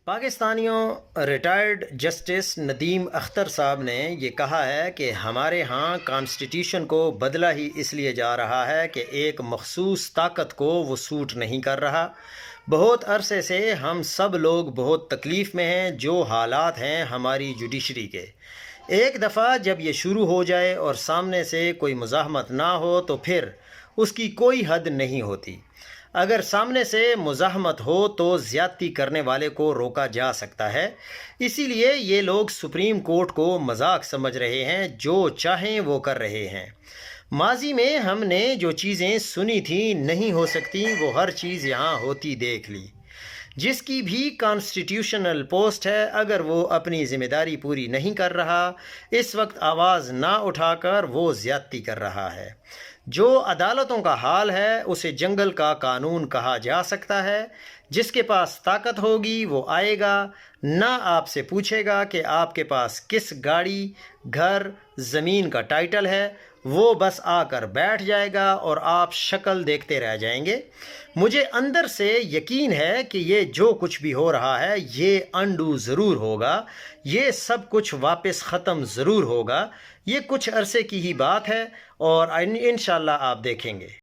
پاکستانیوں، retired justice Nadeem Akhtar صاحب نے یہ کہا ہے کہ ہمارے ہاں کانسٹیٹیوشن کو بدلا ہی اس لیے جا رہا ہے کہ ایک مخصوص طاقت کو وہ سوٹ نہیں کر رہا۔ بہت عرصے سے ہم سب لوگ بہت تکلیف میں ہیں جو حالات ہیں ہماری جوڈیشری کے۔ ایک دفعہ جب یہ شروع ہو جائے اور سامنے سے کوئی مزاحمت نہ ہو تو پھر اس کی کوئی حد نہیں ہوتی۔ اگر سامنے سے مزاحمت ہو تو زیادتی کرنے والے کو روکا جا سکتا ہے۔ اسی لیے یہ لوگ سپریم کورٹ کو مذاق سمجھ رہے ہیں، جو چاہیں وہ کر رہے ہیں۔ ماضی میں ہم نے جو چیزیں سنی تھیں نہیں ہو سکتی وہ ہر چیز یہاں ہوتی دیکھ لی۔ جس کی بھی کانسٹیٹیوشنل پوسٹ ہے، اگر وہ اپنی ذمہ داری پوری نہیں کر رہا، اس وقت آواز نہ اٹھا کر وہ زیادتی کر رہا ہے۔ جو عدالتوں کا حال ہے اسے جنگل کا قانون کہا جا سکتا ہے۔ جس کے پاس طاقت ہوگی وہ آئے گا، نہ آپ سے پوچھے گا کہ آپ کے پاس کس گاڑی، گھر، زمین کا ٹائٹل ہے، وہ بس آ کر بیٹھ جائے گا اور آپ شکل دیکھتے رہ جائیں گے۔ مجھے اندر سے یقین ہے کہ یہ جو کچھ بھی ہو رہا ہے یہ انڈو ضرور ہوگا، یہ سب کچھ واپس ختم ضرور ہوگا۔ یہ کچھ عرصے کی ہی بات ہے اور انشاءاللہ آپ دیکھیں گے۔